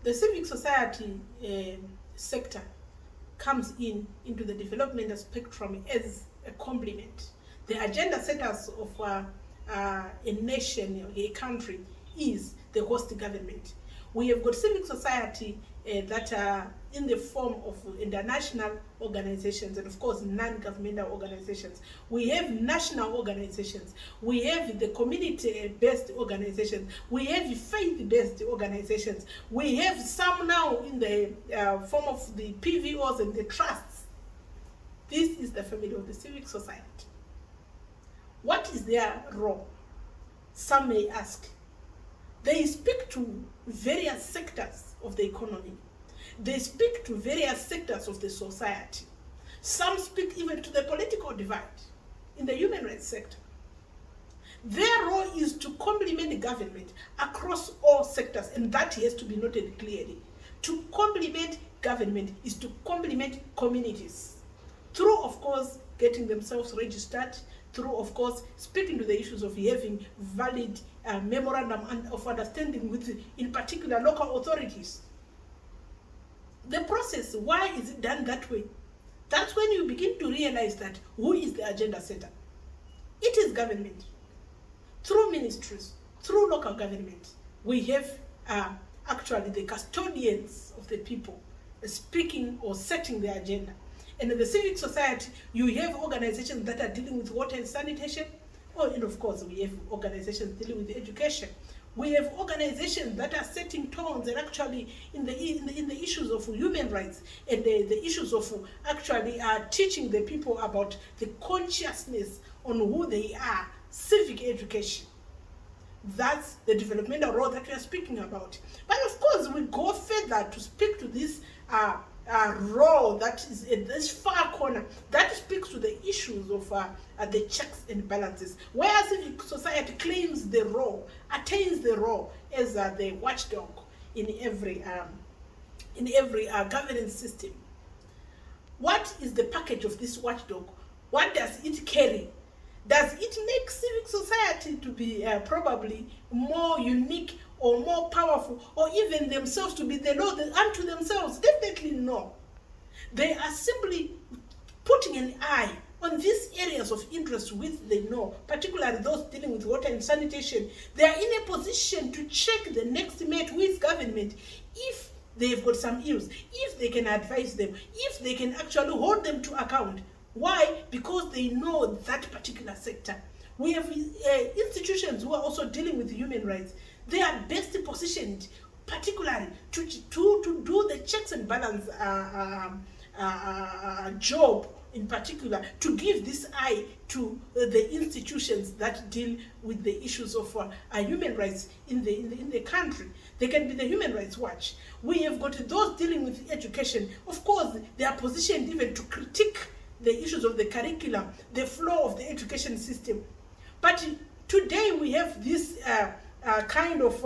The civic society sector comes into the development spectrum as a complement. The agenda setters of a nation, a country, is the host government. We have got civic society that are in the form of international organizations and of course non-governmental organizations. We have national organizations. We have the community-based organizations. We have faith-based organizations. We have some now in the form of the PVOs and the trusts. This is the family of the civic society. What is their role? Some may ask. They speak to various sectors of the economy. They speak to various sectors of the society. Some speak even to the political divide in the human rights sector. Their role is to complement government across all sectors, and that has to be noted clearly. To complement government is to complement communities through, of course, getting themselves registered, through, of course, speaking to the issues of having valid memorandum of understanding with, in particular, local authorities. The process, why is it done that way? That's when you begin to realize that who is the agenda setter? It is government. Through ministries, through local government, we have actually the custodians of the people speaking or setting the agenda. And in the civic society, you have organizations that are dealing with water and sanitation, and of course we have organizations dealing with education. We have organizations that are setting tones and actually in the issues of human rights and the issues of actually teaching the people about the consciousness on who they are, civic education. That's the developmental role that we are speaking about. But of course, we go further to speak to this role that is in this far corner that speaks to the issues of the checks and balances, where civic society claims the role, attains the role as the watchdog in every governance system. What is the package of this watchdog? What does it carry? Does it make civic society to be probably more unique or more powerful, or even themselves to be the law unto themselves? Definitely no. They are simply putting an eye on these areas of interest which they know, particularly those dealing with water and sanitation. They are in a position to check the next mate who is government if they've got some ills, if they can advise them, if they can actually hold them to account. Why? Because they know that particular sector. We have institutions who are also dealing with human rights. They are best positioned, particularly to do the checks and balance job, in particular, to give this eye to the institutions that deal with the issues of human rights in the country. They can be the Human Rights Watch. We have got those dealing with education. Of course, they are positioned even to critique the issues of the curriculum, the flow of the education system. But today we have this kind of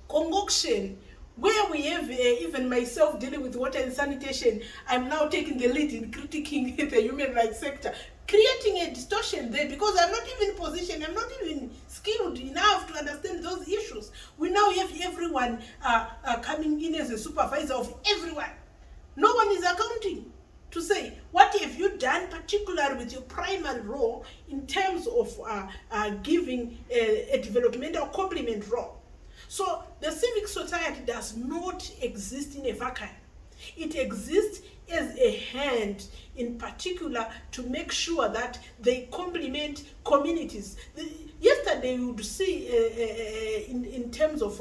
concoction where we have even myself dealing with water and sanitation. I'm now taking the lead in critiquing the human rights sector, creating a distortion there because I'm not even positioned, I'm not even skilled enough to understand those issues. We now have everyone coming in as a supervisor of everyone. No one is accounting to say, what have you done, particularly with your primary role in terms of giving a developmental complement role? So the civic society does not exist in a vacuum. It exists as a hand, in particular, to make sure that they complement communities. Yesterday, you would see in terms of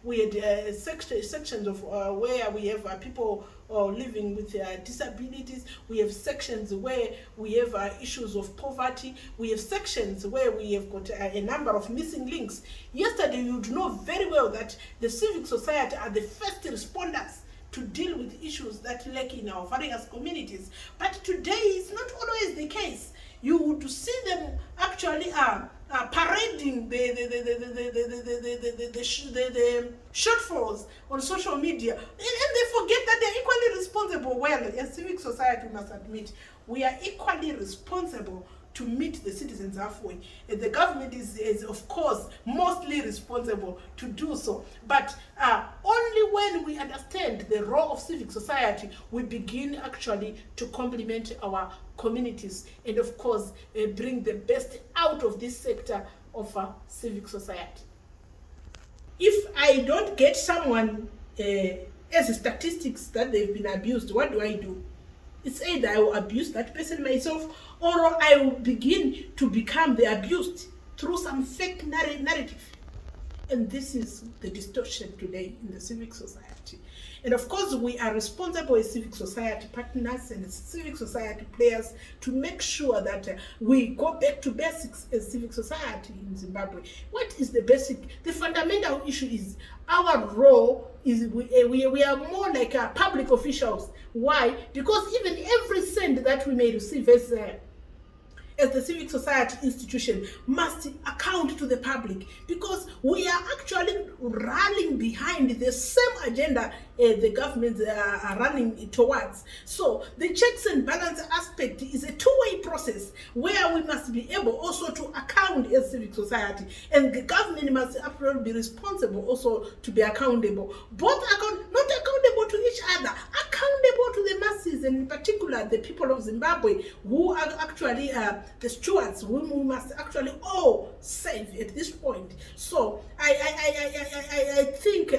we had sections of where we have people living with disabilities. We have sections where we have issues of poverty. We have sections where we have got a number of missing links. Yesterday, you would know very well that the civic society are the first responders to deal with issues that lack in our various communities. But today it's not always the case. You would see them actually parading the shortfalls on social media, and they forget that they're equally responsible. Well, as civic society, we must admit, we are equally responsible to meet the citizens halfway. The government is of course mostly responsible to do so, but only when we understand the role of civic society, we begin actually to complement our communities and, of course, bring the best out of this sector of civic society. If I don't get someone as statistics that they've been abused, what do? It's either I will abuse that person myself, or I will begin to become the abused through some fake narrative. And this is the distortion today in the civic society. And of course, we are responsible as civic society partners and civic society players to make sure that we go back to basics as civic society in Zimbabwe. What is the basic? The fundamental issue is our role is we are more like public officials. Why? Because even every cent that we may receive as the civic society institution must account to the public, because we are actually running behind the same agenda the governments are running towards. So the checks and balance aspect is a two-way process where we must be able also to account as civic society, and the government must absolutely be responsible also to be accountable. Both not accountable to each other, accountable to the masses, and in particular the people of Zimbabwe, who are actually the stewards whom we must actually all save at this point. So I think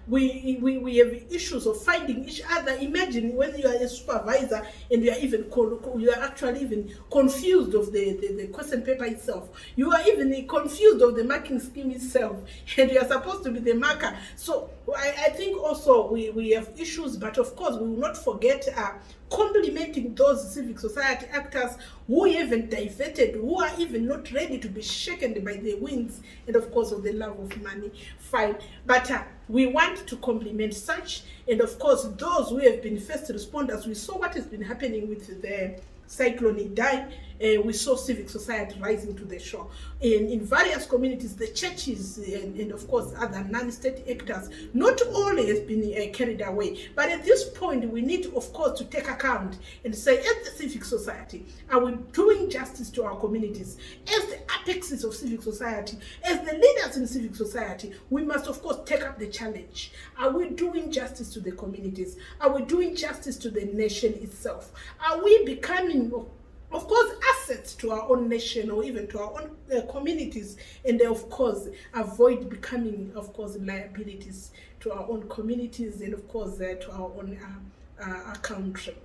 we have issues of finding each other. Imagine when you are a supervisor and you are actually even confused of the question paper itself. You are even confused of the marking scheme itself, and you are supposed to be the marker. So I think also we have issues, but of course we will not forget complementing those civic society actors who haven't diverted, who are even not ready to be shaken by the winds and of course of the love of money. Fine, but we want to complement such, and of course those who have been first responders. We saw what has been happening with the cyclone Idai. We saw civic society rising to the shore. In various communities, the churches and of course other non-state actors, not all has been carried away. But at this point, we need, of course, to take account and say, as the civic society, are we doing justice to our communities? As the apexes of civic society, as the leaders in civic society, we must, of course, take up the challenge. Are we doing justice to the communities? Are we doing justice to the nation itself? Are we becoming, of course, assets to our own nation or even to our own communities, and of course avoid becoming, of course, liabilities to our own communities and of course to our own country.